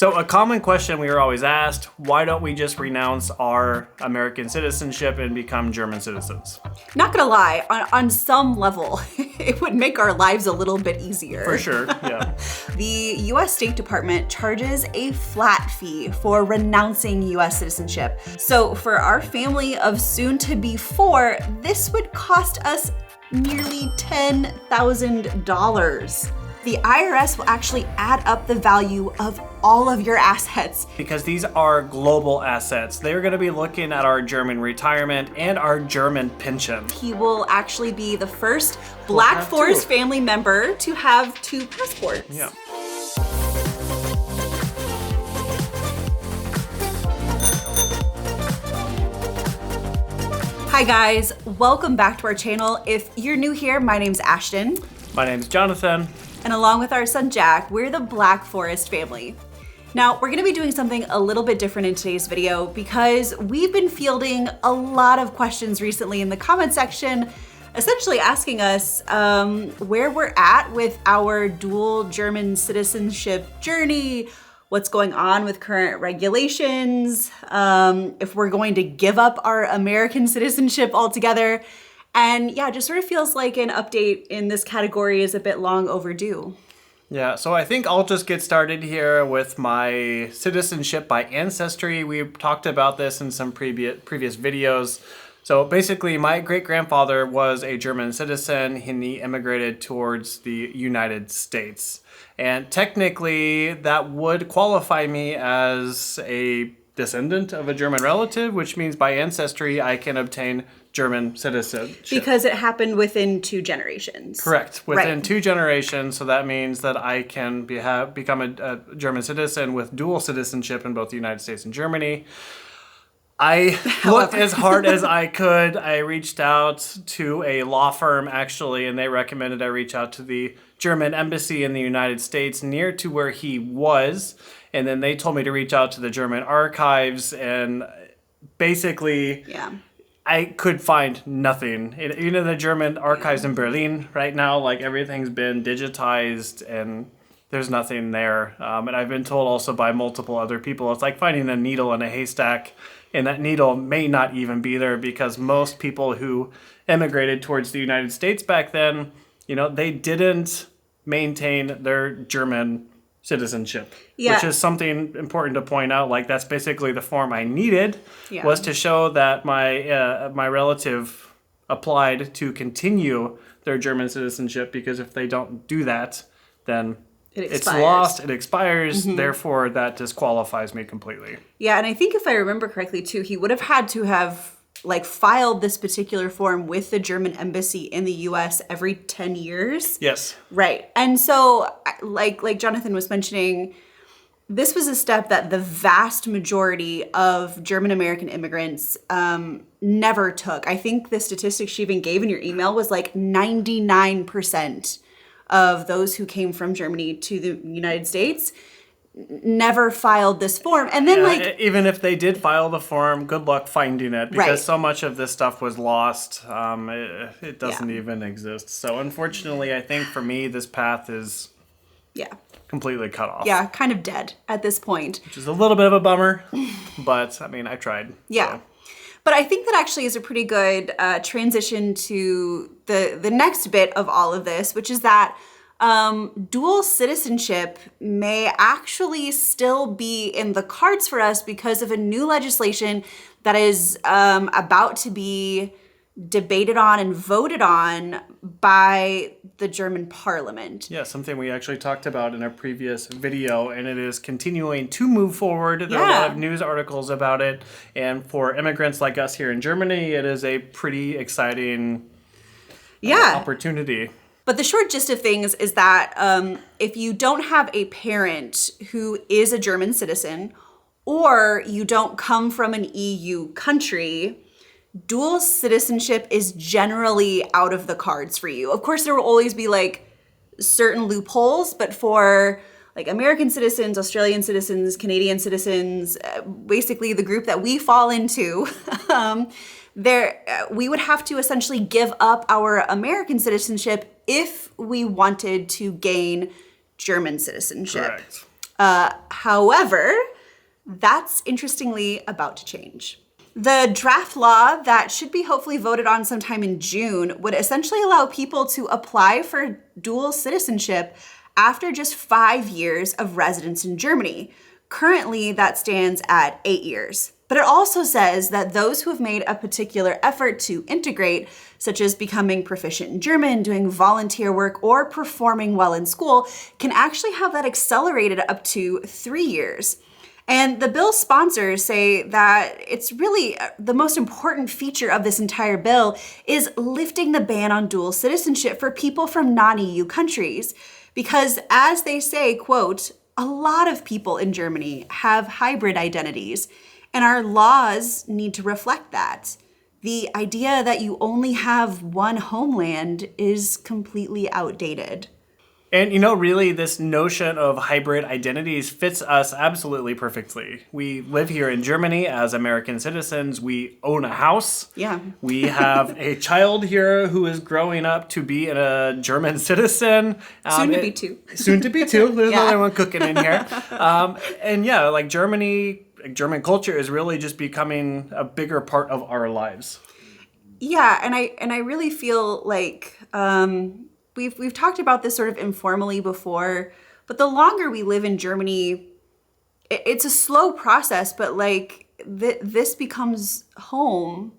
So a common question we were always asked, why don't we just renounce our American citizenship and become German citizens? Not gonna lie, on some level, it would make our lives a little bit easier. For sure, yeah. The US State Department charges a flat fee for renouncing US citizenship. So for our family of soon to be 4, this would cost us nearly $10,000. The IRS will actually add up the value of all of your assets. Because these are global assets. They're going to be looking at our German retirement and our German pension. He will actually be the first Black Forest family member to have 2 passports. Yeah. Hi guys, welcome back to our channel. If you're new here, my name's Ashton. My name's Jonathan. And along with our son Jack, we're the Black Forest family. Now, we're gonna be doing something a little bit different in today's video because we've been fielding a lot of questions recently in the comment section, essentially asking us where we're at with our dual German citizenship journey, what's going on with current regulations, if we're going to give up our American citizenship altogether. And yeah, just sort of feels like an update in this category is a bit long overdue. Yeah, so I think I'll just get started here with my citizenship by ancestry. We've talked about this in some previous videos. So basically, my great-grandfather was a German citizen and he immigrated towards the United States. And technically, that would qualify me as a descendant of a German relative, which means by ancestry, I can obtain German citizenship. Because it happened within 2 generations. Correct. Within 2 generations. So that means that I can become a German citizen with dual citizenship in both the United States and Germany. I looked as hard as I could. I reached out to a law firm, actually, and they recommended I reach out to the German embassy in the United States near to where he was. And then they told me to reach out to the German archives, and basically... Yeah. I could find nothing. Even in the German archives in Berlin right now, like everything's been digitized and there's nothing there. And I've been told also by multiple other people, it's like finding a needle in a haystack, and that needle may not even be there because most people who immigrated towards the United States back then, you know, they didn't maintain their German citizenship, which is something important to point out. Like that's basically the form I needed was to show that my relative applied to continue their German citizenship, because if they don't do that, then it's lost, it expires, therefore that disqualifies me completely. Yeah, and I think if I remember correctly too, he would have had to have like filed this particular form with the German embassy in the US every 10 years. Yes. Right. And so like Jonathan was mentioning, this was a step that the vast majority of German American immigrants never took. I think the statistic she even gave in your email was like 99% of those who came from Germany to the United States never filed this form. And then even if they did file the form, good luck finding it, because so much of this stuff was lost. It doesn't even exist. So unfortunately, I think for me, this path is completely cut off. Yeah, kind of dead at this point. Which is a little bit of a bummer, but I mean, I tried. Yeah. So. But I think that actually is a pretty good transition to the next bit of all of this, which is that dual citizenship may actually still be in the cards for us because of a new legislation that is about to be debated on and voted on by the German parliament. Yeah, something we actually talked about in a previous video, and it is continuing to move forward. There are a lot of news articles about it, and for immigrants like us here in Germany, it is a pretty exciting opportunity. But the short gist of things is that if you don't have a parent who is a German citizen, or you don't come from an EU country, dual citizenship is generally out of the cards for you. Of course, there will always be like certain loopholes, but for like American citizens, Australian citizens, Canadian citizens, basically the group that we fall into, we would have to essentially give up our American citizenship if we wanted to gain German citizenship. Correct. However, that's interestingly about to change. The draft law that should be hopefully voted on sometime in June would essentially allow people to apply for dual citizenship after just 5 years of residence in Germany. Currently, that stands at 8 years. But it also says that those who have made a particular effort to integrate, such as becoming proficient in German, doing volunteer work, or performing well in school, can actually have that accelerated up to 3 years. And the bill's sponsors say that it's really the most important feature of this entire bill is lifting the ban on dual citizenship for people from non-EU countries. Because as they say, quote, a lot of people in Germany have hybrid identities, and our laws need to reflect that. The idea that you only have one homeland is completely outdated. And really, this notion of hybrid identities fits us absolutely perfectly. We live here in Germany as American citizens. We own a house. Yeah. We have a child here who is growing up to be a German citizen. Soon to be two. Soon to be two. There's Yeah. another one cooking in here. And yeah, like German culture is really just becoming a bigger part of our lives. Yeah, and I really feel like we've talked about this sort of informally before, but the longer we live in Germany, it's a slow process, but like this becomes home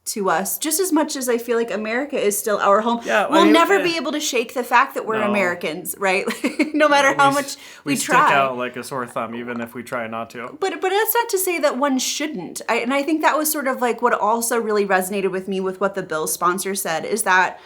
to us just as much as I feel like America is still our home. Yeah, we'll never be able to shake the fact that we're Americans, right? No matter how much we try. Stick out like a sore thumb, even if we try not to. But that's not to say that one shouldn't. And I think that was sort of like what also really resonated with me with what the bill sponsor said is that,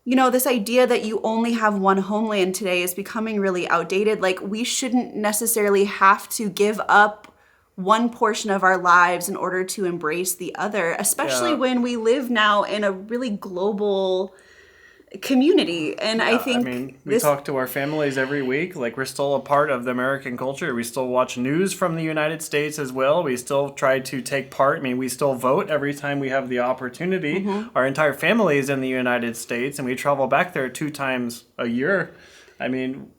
this idea that you only have one homeland today is becoming really outdated. Like, we shouldn't necessarily have to give up one portion of our lives in order to embrace the other, especially when we live now in a really global community. And I think we talk to our families every week. Like, we're still a part of the American culture. We still watch news from the United States as well. We still try to take part. We still vote every time we have the opportunity. Mm-hmm. Our entire family is in the United States, and we travel back there 2 times a year.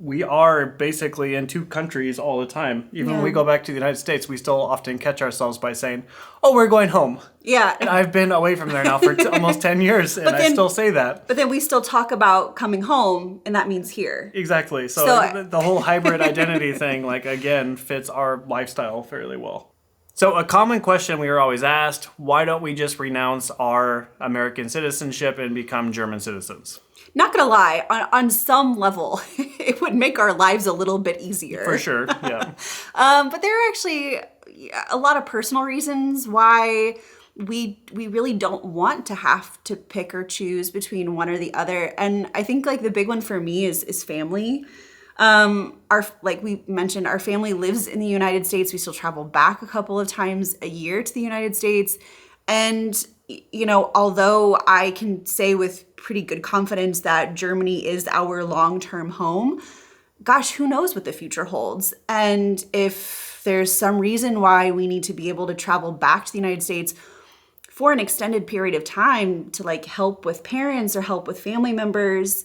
We are basically in 2 countries all the time. Even when we go back to the United States, we still often catch ourselves by saying, oh, we're going home. Yeah. And I've been away from there now for almost 10 years, and I still say that. But then we still talk about coming home, and that means here. Exactly. So the whole hybrid identity thing, again, fits our lifestyle fairly well. So a common question we are always asked, why don't we just renounce our American citizenship and become German citizens? Not gonna lie, on some level, it would make our lives a little bit easier. For sure, yeah. But there are actually a lot of personal reasons why we really don't want to have to pick or choose between one or the other. And I think the big one for me is family. Like we mentioned, our family lives in the United States. We still travel back a couple of times a year to the United States. And although I can say with pretty good confidence that Germany is our long-term home, gosh, who knows what the future holds? And if there's some reason why we need to be able to travel back to the United States for an extended period of time to help with parents or help with family members,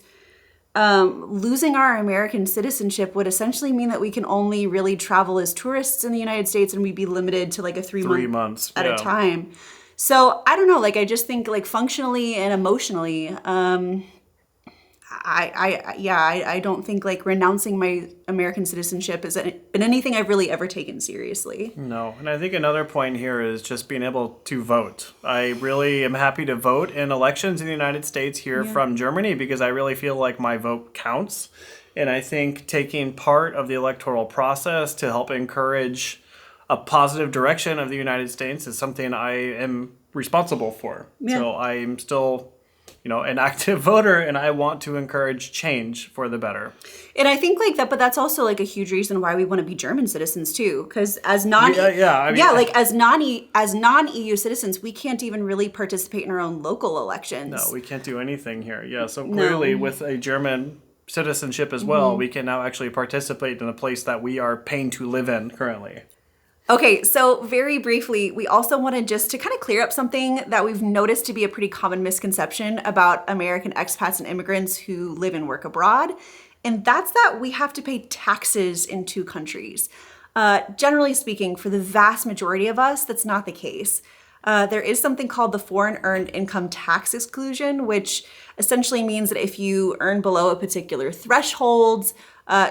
losing our American citizenship would essentially mean that we can only really travel as tourists in the United States, and we'd be limited to a 3 months at a time. So I don't know, I just think functionally and emotionally, I don't think renouncing my American citizenship has been anything I've really ever taken seriously. No, and I think another point here is just being able to vote. I really am happy to vote in elections in the United States here from Germany because I really feel like my vote counts. And I think taking part of the electoral process to help encourage a positive direction of the United States is something I am responsible for. Yeah. So I'm still, an active voter, and I want to encourage change for the better. And I think that, but that's also a huge reason why we want to be German citizens too, because as non EU citizens, we can't even really participate in our own local elections. No, we can't do anything here. Yeah, so clearly with a German citizenship as well, we can now actually participate in a place that we are paying to live in currently. Okay, so very briefly, we also wanted just to kind of clear up something that we've noticed to be a pretty common misconception about American expats and immigrants who live and work abroad. And that's that we have to pay taxes in two countries. Generally speaking, for the vast majority of us, that's not the case. There is something called the foreign earned income tax exclusion, which essentially means that if you earn below a particular threshold,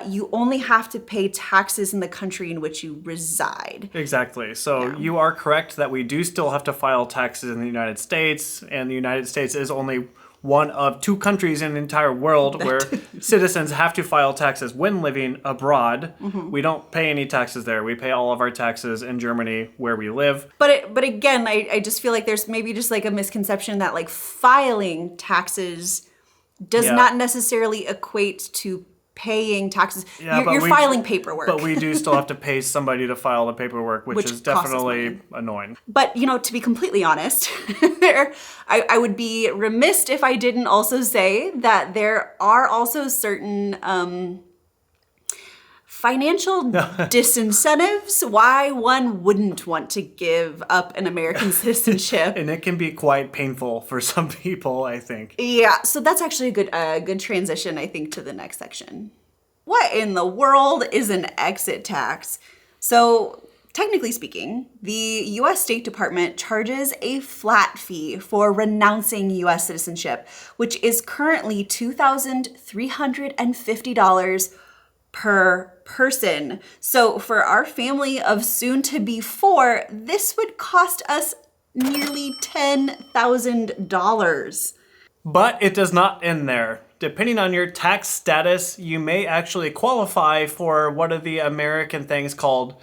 you only have to pay taxes in the country in which you reside. Exactly. So you are correct that we do still have to file taxes in the United States, and the United States is only one of two countries in the entire world where citizens have to file taxes when living abroad. We don't pay any taxes there. We pay all of our taxes in Germany where we live. But again, I just feel like there's maybe just like a misconception that like filing taxes does not necessarily equate to paying taxes. You're filing paperwork. But we do still have to pay somebody to file the paperwork, which is definitely annoying. But, to be completely honest, I would be remiss if I didn't also say that there are also certain financial disincentives why one wouldn't want to give up an American citizenship. And it can be quite painful for some people, I think. Yeah, so that's actually a good transition, I think, to the next section. What in the world is an exit tax? So, technically speaking, the U.S. State Department charges a flat fee for renouncing U.S. citizenship, which is currently $2,350 per person. So for our family of soon to be 4, this would cost us nearly $10,000. But it does not end there. Depending on your tax status, you may actually qualify for one of the American things called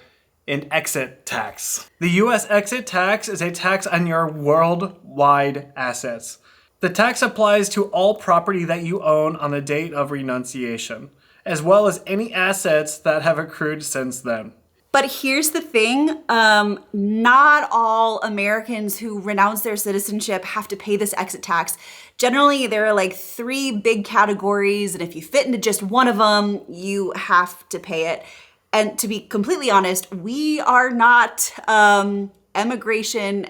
an exit tax. The U.S. exit tax is a tax on your worldwide assets. The tax applies to all property that you own on the date of renunciation, as well as any assets that have accrued since then. But here's the thing, not all Americans who renounce their citizenship have to pay this exit tax. Generally, there are like 3 big categories, and if you fit into just one of them, you have to pay it. And to be completely honest, we are not immigration,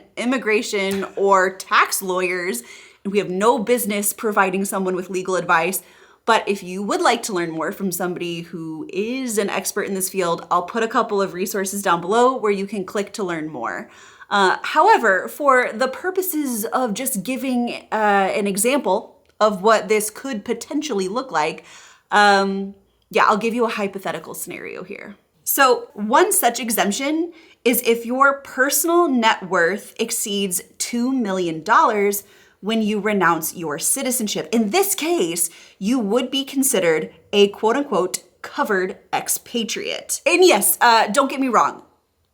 or tax lawyers, and we have no business providing someone with legal advice. But if you would like to learn more from somebody who is an expert in this field, I'll put a couple of resources down below where you can click to learn more. However, for the purposes of just giving an example of what this could potentially look like, I'll give you a hypothetical scenario here. So one such exemption is if your personal net worth exceeds $2 million when you renounce your citizenship. In this case, you would be considered a quote-unquote covered expatriate. And yes, don't get me wrong,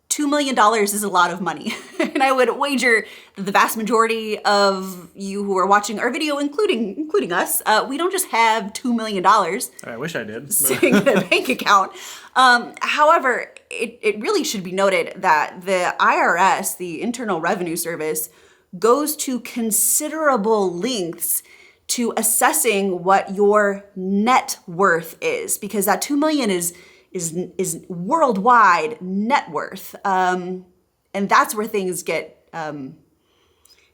$2 million is a lot of money. And I would wager that the vast majority of you who are watching our video, including us, we don't just have $2 million. I wish I did. Sitting in a bank account. However, it really should be noted that the IRS, the Internal Revenue Service, goes to considerable lengths to assessing what your net worth is, because that $2 million is worldwide net worth, and that's where things get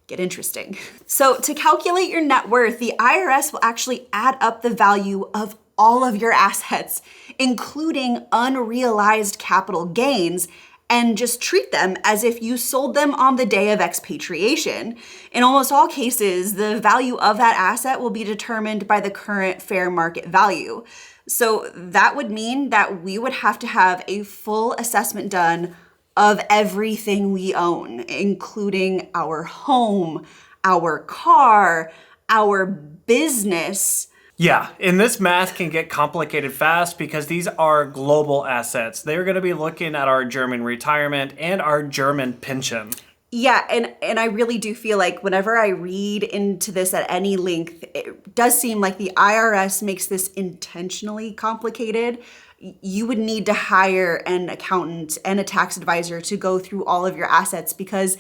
interesting. So to calculate your net worth, the IRS will actually add up the value of all of your assets, including unrealized capital gains, and just treat them as if you sold them on the day of expatriation. In almost all cases, the value of that asset will be determined by the current fair market value. So that would mean that we would have to have a full assessment done of everything we own, including our home, our car, our business. Yeah, and this math can get complicated fast because these are global assets. They're going to be looking at our German retirement and our German pension. Yeah, and I really do feel like whenever I read into this at any length, it does seem like the IRS makes this intentionally complicated. You would need to hire an accountant and a tax advisor to go through all of your assets, because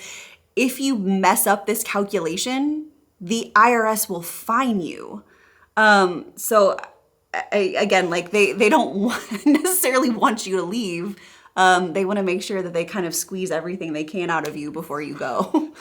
if you mess up this calculation, the IRS will fine you. So again, like they don't necessarily want you to leave. They want to make sure that they kind of squeeze everything they can out of you before you go.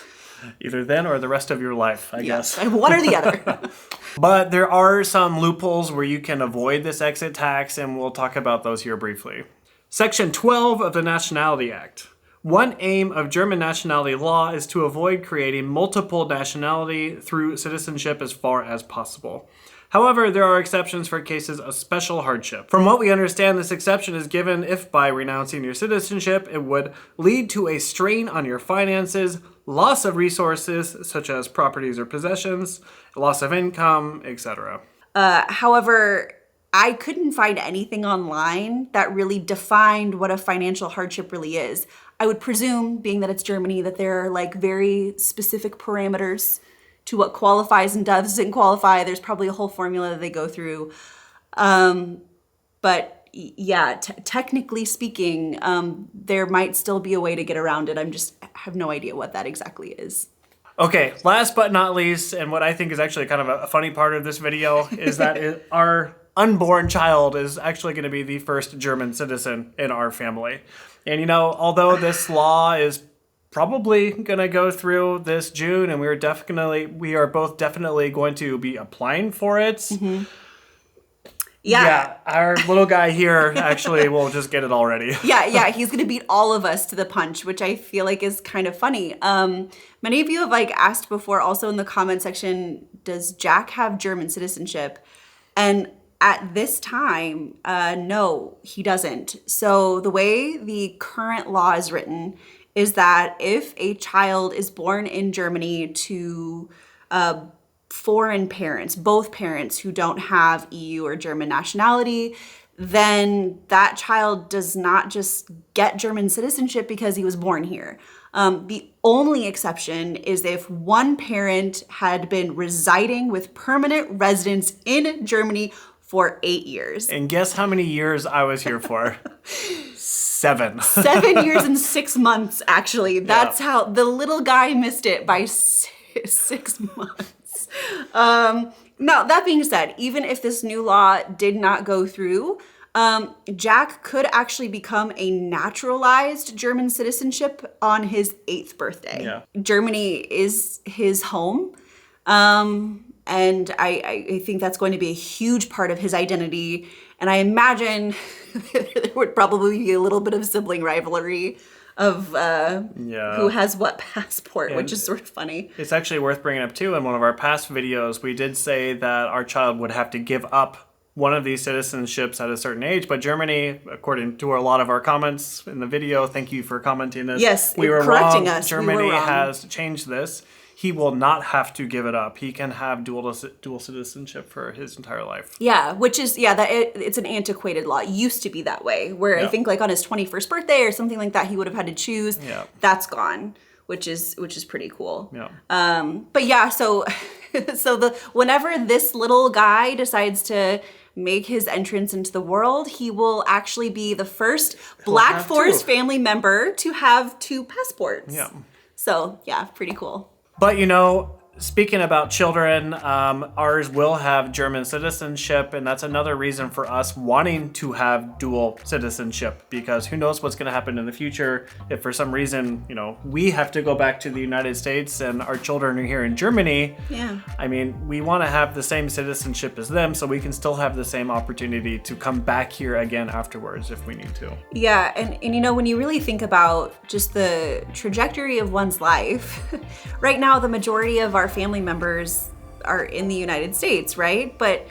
Either then or the rest of your life, I guess. One or the other. But there are some loopholes where you can avoid this exit tax, and we'll talk about those here briefly. Section 12 of the Nationality Act. One aim of German nationality law is to avoid creating multiple nationality through citizenship as far as possible. However, there are exceptions for cases of special hardship. From what we understand, this exception is given if by renouncing your citizenship, it would lead to a strain on your finances, loss of resources such as properties or possessions, loss of income, etc. However, I couldn't find anything online that really defined what a financial hardship really is. I would presume, being that it's Germany, that there are like very specific parameters to what qualifies and doesn't qualify. There's probably a whole formula that they go through. But yeah, technically speaking, there might still be a way to get around it. I have no idea what that exactly is. Okay, last but not least, and what I think is actually kind of a funny part of this video, is that our unborn child is actually going to be the first German citizen in our family. And you know, although this law is probably going to go through this June, and we are both definitely going to be applying for it. Mm-hmm. Yeah, our little guy here actually will just get it already. Yeah, he's gonna beat all of us to the punch, which I feel like is kind of funny. Many of you have asked before, also in the comment section, does Jack have German citizenship? And at this time, no, he doesn't. So the way the current law is written is that if a child is born in Germany to foreign parents, both parents who don't have EU or German nationality, then that child does not just get German citizenship because he was born here. The only exception is if one parent had been residing with permanent residence in Germany for 8 years. And guess how many years I was here for? 7. 7 years and 6 months, actually. That's how the little guy missed it by 6 months. Now, that being said, even if this new law did not go through, Jack could actually become a naturalized German citizenship on his 8th birthday. Yeah. Germany is his home. And I think that's going to be a huge part of his identity. And I imagine there would probably be a little bit of sibling rivalry of who has what passport, which is sort of funny. It's actually worth bringing up too. In one of our past videos, we did say that our child would have to give up one of these citizenships at a certain age, but Germany, according to a lot of our comments in the video, thank you for commenting this. Yes, we were correcting wrong. us. Germany has changed this. He will not have to give it up. He can have dual citizenship for his entire life. Yeah, which is, it's an antiquated law. It used to be that way, where I think on his 21st birthday or something like that, he would have had to choose. Yeah. That's gone, which is pretty cool. Yeah. But yeah, so whenever this little guy decides to make his entrance into the world, he will actually be the first Black Forest family member to have 2 passports. Yeah. So yeah, pretty cool. But you know, speaking about children, ours will have German citizenship, and that's another reason for us wanting to have dual citizenship, because who knows what's going to happen in the future if for some reason, you know, we have to go back to the United States and our children are here in Germany. Yeah. I mean, we want to have the same citizenship as them so we can still have the same opportunity to come back here again afterwards if we need to. Yeah, and you know, when you really think about just the trajectory of one's life, right now the majority of our family members are in the United States, right? But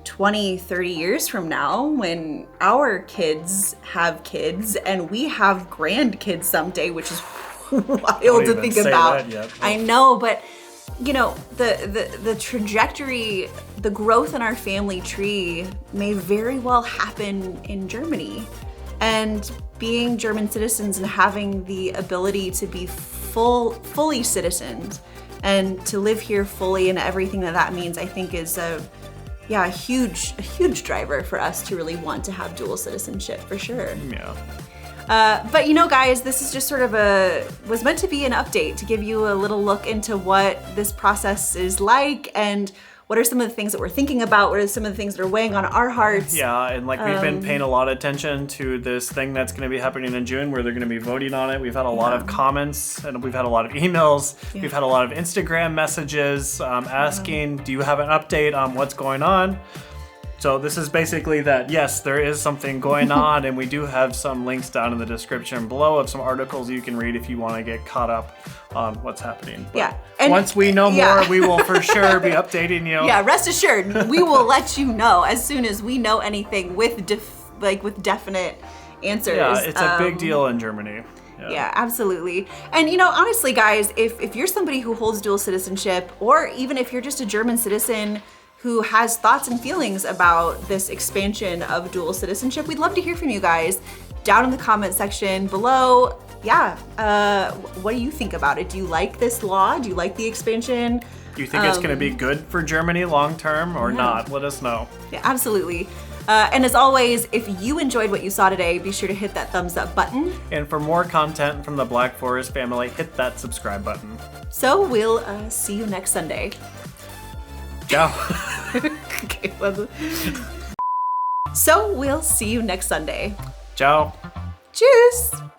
20, 30 years from now, when our kids have kids and we have grandkids someday, which is wild to think about. I know, but you know, the trajectory, the growth in our family tree may very well happen in Germany. And being German citizens and having the ability to be fully citizens and to live here fully and everything that means, I think is a huge driver for us to really want to have dual citizenship for sure. Yeah. But you know, guys, this is just sort of was meant to be an update to give you a little look into what this process is like and what are some of the things that we're thinking about? What are some of the things that are weighing on our hearts? Yeah, and like we've been paying a lot of attention to this thing that's going to be happening in June where they're going to be voting on it. We've had a lot of comments and we've had a lot of emails. Yeah. We've had a lot of Instagram messages asking, do you have an update on what's going on? So this is basically that, yes, there is something going on, and we do have some links down in the description below of some articles you can read if you want to get caught up on what's happening. But Yeah. And once we know more, we will for sure be updating you. Yeah, rest assured, we will let you know as soon as we know anything with definite answers. Yeah, it's a big deal in Germany. Yeah, absolutely. And honestly, guys, if you're somebody who holds dual citizenship, or even if you're just a German citizen who has thoughts and feelings about this expansion of dual citizenship, we'd love to hear from you guys down in the comment section below. Yeah, what do you think about it? Do you like this law? Do you like the expansion? Do you think it's going to be good for Germany long term or not? Let us know. Yeah, absolutely. And as always, if you enjoyed what you saw today, be sure to hit that thumbs up button. And for more content from the Black Forest family, hit that subscribe button. So we'll see you next Sunday. Ciao. Okay, so we'll see you next Sunday. Ciao. Tschüss.